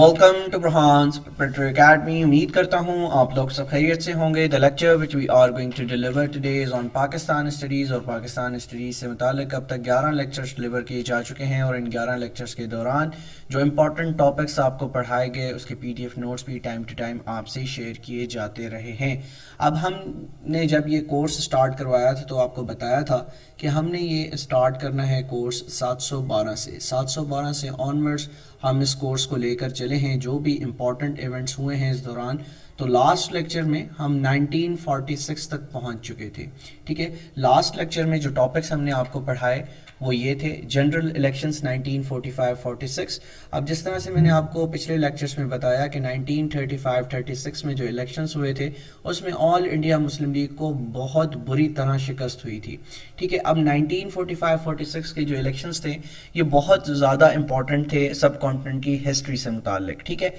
Welcome to Burhan's preparatory academy. उम्मीद करता हूँ आप लोग सब खैरियत से होंगे। The lecture which we are going to deliver today is on Pakistan studies, और पाकिस्तान स्टडीज़ से मुतालिक अब तक 11 लेक्चर्स डिलीवर किए जा चुके हैं, और इन 11 लेक्चर्स के दौरान जो इंपॉर्टेंट टॉपिक्स आपको पढ़ाए गए उसके PDF नोट्स भी टाइम टू टाइम आपसे शेयर किए जाते रहे हैं। अब हमने जब ये कोर्स स्टार्ट करवाया था तो आपको बताया था कि हमने ये स्टार्ट करना है कोर्स 712 से ऑनवर्ड्स हम इस कोर्स को लेकर चले हैं। जो भी इम्पॉर्टेंट इवेंट्स हुए हैं इस दौरान, तो लास्ट लेक्चर में हम 1946 तक पहुंच चुके थे। ठीक है, लास्ट लेक्चर में जो टॉपिक्स हमने आपको पढ़ाए वो ये थे: जनरल इलेक्शंस 1945-46। अब जिस तरह से मैंने आपको पिछले लेक्चर्स में बताया कि 1935-36 में जो इलेक्शंस हुए थे उसमें ऑल इंडिया मुस्लिम लीग को बहुत बुरी तरह शिकस्त हुई थी। ठीक है, अब 1945-46 के जो इलेक्शंस थे ये बहुत ज़्यादा इंपॉर्टेंट थे सब कॉन्टिनेंट की हिस्ट्री से मुतालिक। ठीक है,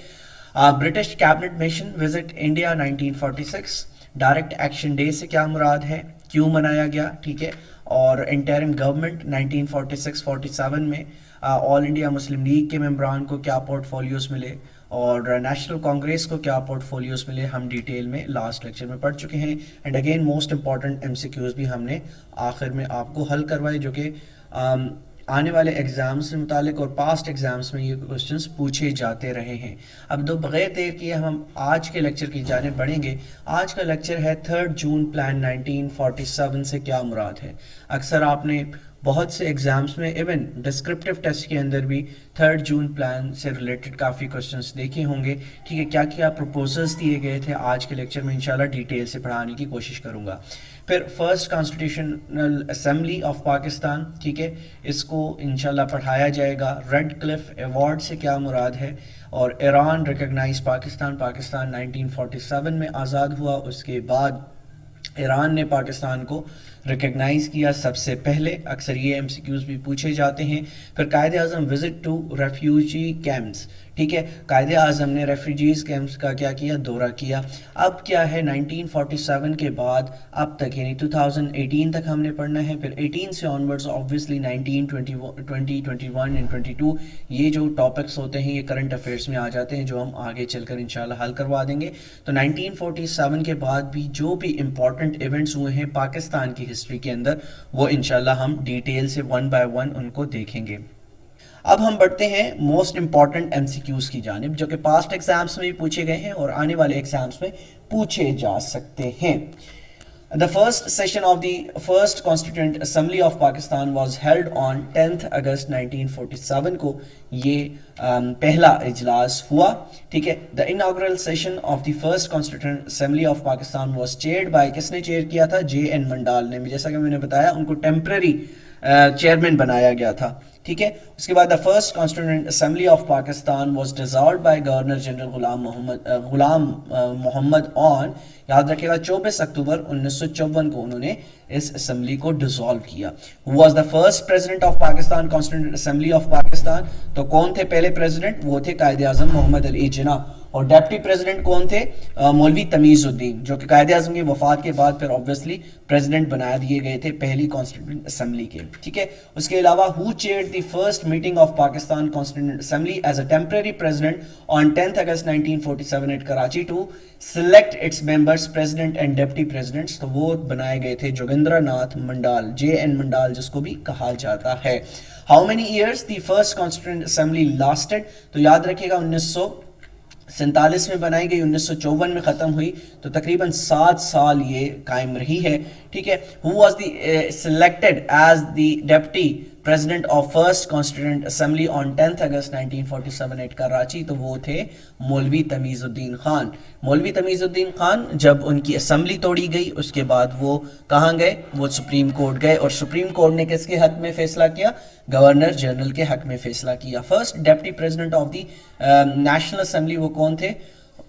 British cabinet mission visit India 1946, direct action day से क्या मुराद है, क्यों मनाया गया। ठीक है, और इंटरिम गवर्नमेंट 1946-47 में ऑल इंडिया मुस्लिम लीग के मेंबरान को क्या पोर्टफोलियोज मिले और नेशनल कांग्रेस को क्या पोर्टफोलियोज मिले, हम डिटेल में लास्ट लेक्चर में पढ़ चुके हैं। And again most important MCQs भी हमने आखिर में आपको हल करवाए जो कि आने वाले एग्जाम्स से मुतालिक और पास्ट एग्जाम्स में ये क्वेश्चंस पूछे जाते रहे हैं। अब दो बगैर देर किए हम आज के लेक्चर की जानिब बढ़ेंगे। आज का लेक्चर है 3 जून प्लान 1947 से क्या मुराद है। अक्सर आपने बहुत से एग्जाम्स में इवन डिस्क्रिप्टिव टेस्ट के अंदर भी 3 जून प्लान से रिलेटेड काफ़ी क्वेश्चंस देखे होंगे। ठीक है, क्या क्या प्रपोजल्स दिए गए थे, आज के लेक्चर में इंशाल्लाह डिटेल से पढ़ाने की कोशिश करूँगा। फिर first constitutional assembly of Pakistan, ठीक है, इसको इंशाल्लाह पढ़ाया जाएगा। रेड क्लिफ अवार्ड से क्या मुराद है, और ईरान रिकग्नाइज पाकिस्तान 1947 में आज़ाद हुआ, उसके बाद ईरान ने पाकिस्तान को रिकग्नाइज किया सबसे पहले। अक्सर ये MCQs भी पूछे जाते हैं। फिर कायदे आज़म विजिट टू रेफ्यूजी कैंप्स, ठीक है, कायदे आज़म ने रेफ्यूजीज कैंप्स का क्या किया, दौरा किया। अब क्या है 1947 के बाद अब तक यानी 2018 तक हमने पढ़ना है। फिर 18 से ऑनवर्ड्स ऑब्वियसली 19, 20, 21 एंड 22 ये जो टॉपिक्स होते हैं ये करंट अफेयर्स में आ जाते हैं जो हम आगे चलकर इंशाल्लाह हल करवा देंगे। तो 1947 के बाद भी जो भी इंपॉर्टेंट इवेंट्स हुए हैं पाकिस्तान की हिस्ट्री के अंदर वो इंशाल्लाह हम डिटेल से 1 बाय 1 उनको देखेंगे। अब हम बढ़ते हैं मोस्ट इंपॉर्टेंट MCQs की जानिब जो कि पास्ट एग्जाम्स में भी पूछे गए हैं और आने वाले एग्जाम्स में पूछे जा सकते हैं। The first session of the first Constituent Assembly of Pakistan was held on 10th August 1947 को ये पहला इजलास हुआ। ठीक है, The inaugural session of the first Constituent Assembly of Pakistan was chaired by, किसने चेयर किया था, JN मंडाल ने। जैसा कि मैंने बताया उनको टेम्पररी चेयरमैन बनाया गया था। ठीक है, उसके बाद the first constituent assembly of Pakistan was dissolved by governor general Ghulam Mohammad on, याद रखिएगा 24 अक्टूबर 1954 को उन्होंने इस असेंबली को डिसॉल्व किया। Who was the first president of Pakistan constituent assembly of Pakistan, तो कौन थे पहले प्रेसिडेंट, वो थे कायदे आजम मोहम्मद अली जिन्ना। और डेप्टी प्रेसिडेंट कौन थे, मौलवी तमीजुद्दीन, जो कि कायदे आजम की वफात के बाद फिर ऑब्वियसली प्रेसिडेंट बना दिए गए थे पहली कॉन्स्टिट्यूएंट असेंबली के। ठीक है, उसके अलावा who chaired the first meeting of Pakistan constituent assembly as a temporary president on 10th August 1947 at Karachi to select its members president and deputy presidents, तो वो बनाए गए थे जोगिंद्र नाथ मंडाल, JN मंडाल जिसको भी कहा जाता है। How many years the first constituent assembly lasted, तो याद रखिएगा 1947 में बनाई गई, 1954 में ख़त्म हुई, तो तकरीबन 7 साल ये कायम रही है। ठीक है, who was the selected as the deputy president of first constituent assembly on 10th August 1947 at Karachi, तो वो थे मौलवी तमीजुद्दीन खान। मौलवी तमीजुद्दीन खान जब उनकी असेंबली तोड़ी गई उसके बाद वो कहाँ गए, वो सुप्रीम कोर्ट गए, और सुप्रीम कोर्ट ने किसके हक में फैसला किया, गवर्नर जनरल के हक में फैसला किया। First deputy president of the national assembly वो कौन थे,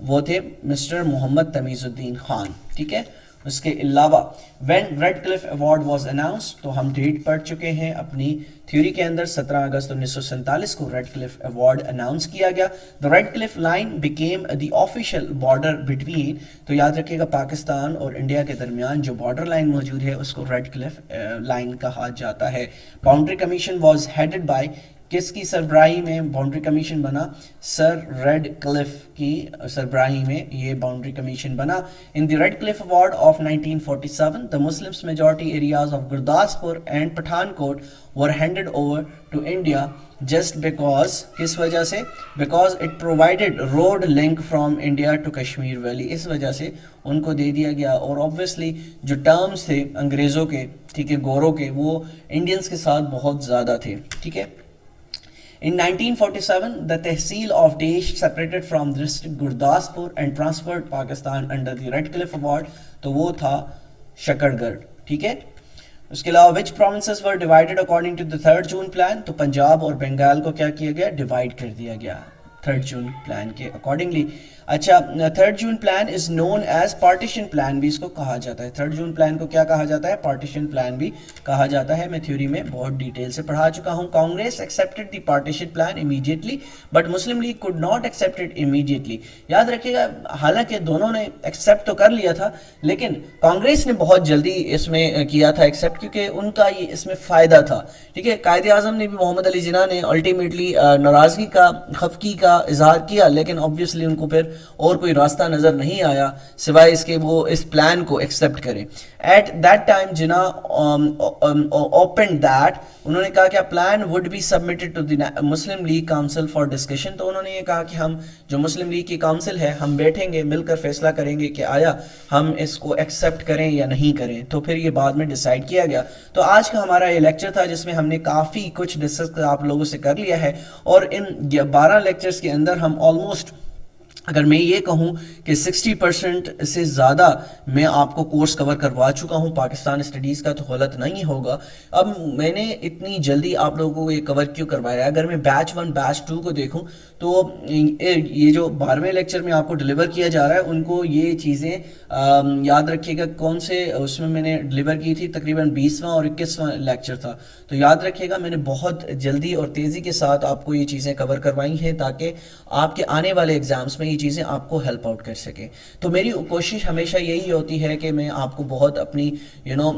वो थे मिस्टर मोहम्मद तमीजुद्दीन खान। ठीक है, उसके अलावा when red Cliff award was announced, तो हम डेट पढ़ चुके हैं अपनी थ्योरी के अंदर, 17 अगस्त 1947 को रेड क्लिफ अवार्ड अनाउंस किया गया। The red Cliff line became the official border between, तो याद रखिएगा पाकिस्तान और इंडिया के दरमियान जो बॉर्डर लाइन मौजूद है उसको रेड क्लिफ लाइन कहा जाता है। Boundary commission was headed by کس کی سربراہی میں باؤنڈری کمیشن بنا؟ سر ریڈ کلف کی سربراہی میں یہ باؤنڈری کمیشن بنا. In the Radcliffe award of 1947 the Muslims majority areas of Gurdaspur and Pathankot were handed over to India just because کس وجہ سے؟ because it provided road link from India to Kashmir Valley. اس وجہ سے ان کو دے دیا گیا. اور obviously جو ٹرمز تھے انگریزوں کے، ٹھیک ہے، گوروں کے، وہ انڈینز کے ساتھ بہت زیادہ تھے. ٹھیک ہے. In 1947, the Tehsil of Desh separated from district Gurdaspur and transferred Pakistan under the Red Cliff Award. تو وہ تھا شکر گڑھ. ٹھیک ہے. اس کے علاوہ which provinces were divided according to the 3rd June plan؟ تو پنجاب اور بنگال کو کیا کیا گیا؟ ڈیوائڈ کر دیا گیا 3rd June plan کے اکارڈنگلی. اچھا 3rd June plan is known as partition plan بھی اس کو کہا جاتا ہے. 3rd June plan کو کیا کہا جاتا ہے؟ partition plan بھی کہا جاتا ہے. میں تھیوری میں بہت ڈیٹیل سے پڑھا چکا ہوں. Congress accepted the partition plan immediately but Muslim League could not accept it immediately. یاد رکھیے گا حالانکہ دونوں نے ایکسیپٹ تو کر لیا تھا لیکن کانگریس نے بہت جلدی اس میں کیا تھا ایکسیپٹ کیونکہ ان کا یہ اس میں فائدہ تھا. ٹھیک ہے. قائد اعظم نے بھی محمد علی جناح نے الٹیمیٹلی ناراضگی کا، خفگی کا اظہار کیا لیکن obviously ان کو پھر اور کوئی راستہ نظر نہیں آیا سوائے اس کے وہ اس پلان کو ایکسیپٹ کریں. At that time Jinnah opined that, انہوں نے کہا کہ plan would be submitted to the Muslim League council for discussion. تو انہوں نے یہ کہا کہ ہم جو مسلم لیگ کی کاؤنسل ہے ہم بیٹھیں گے، مل کر فیصلہ کریں گے کہ آیا ہم اس کو ایکسیپٹ کریں یا نہیں کریں. تو پھر یہ بعد میں ڈیسائیڈ کیا گیا. تو آج کا ہمارا یہ لیکچر تھا جس میں ہم نے کافی کچھ ڈسکس آپ لوگوں سے کر لیا ہے اور ان 12 لیکچرز کے اندر ہم آلموسٹ اگر میں یہ کہوں کہ 60% سے زیادہ میں آپ کو کورس کور کروا چکا ہوں پاکستان اسٹڈیز کا، تو غلط نہیں ہوگا. اب میں نے اتنی جلدی آپ لوگوں کو یہ کور کیوں کروایا؟ اگر میں بیچ 1 بیچ 2 کو دیکھوں تو یہ جو 12ویں لیکچر میں آپ کو ڈلیور کیا جا رہا ہے ان کو یہ چیزیں یاد رکھیے گا کون سے اس میں نے ڈلیور کی تھی، تقریباً 20واں اور 21واں لیکچر تھا. تو یاد رکھیے گا میں نے بہت جلدی اور تیزی کے ساتھ آپ کو یہ چیزیں کور کروائی ہیں تاکہ آپ کے آنے والے ایگزامس میں چیزیں آپ کو ہیلپ آؤٹ کر سکیں. تو میری کوشش ہمیشہ یہی ہوتی ہے کہ میں آپ کو بہت اپنی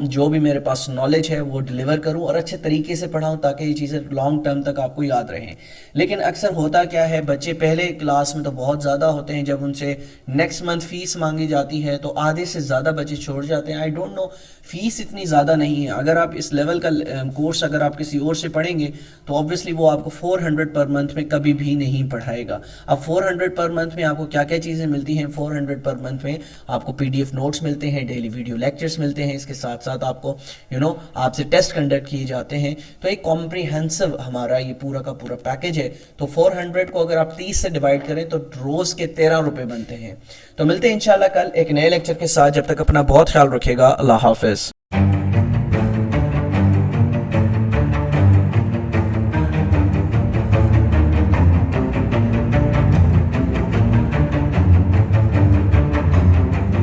جو بھی میرے پاس نالج ہے وہ ڈلیور کروں اور اچھے طریقے سے پڑھاؤں تاکہ یہ چیزیں لانگ ٹرم تک آپ کو یاد رہیں. لیکن اکثر ہوتا کیا ہے، بچے پہلے کلاس میں تو بہت زیادہ ہوتے ہیں، جب ان سے نیکسٹ منتھ فیس مانگی جاتی ہے تو آدھے سے زیادہ بچے چھوڑ جاتے ہیں. آئی ڈونٹ نو، فیس اتنی زیادہ نہیں ہے. اگر آپ اس لیول کا کورس اگر آپ کسی اور سے پڑھیں گے تو obviously وہ آپ کو 400 پر منتھ میں کبھی بھی نہیں پڑھائے گا. اب 400 پر منتھ میں آپ کو کیا کیا چیزیں ملتی ہیں؟ 400 پر منتھ میں آپ کو PDF نوٹس ملتے ہیں، ڈیلی ویڈیو لیکچرز ملتے ہیں، اس کے ساتھ ساتھ آپ کو آپ سے ٹیسٹ کنڈکٹ کیے جاتے ہیں. تو ایک کمپریہنسو ہمارا یہ پورا کا پورا پیکج ہے. تو 400 کو اگر آپ 30 سے ڈیوائڈ کریں تو روز کے 13 روپے بنتے ہیں. تو ملتے ہیں انشاءاللہ کل ایک نئے لیکچر کے ساتھ. جب تک اپنا بہت خیال رکھے گا. اللہ حافظ.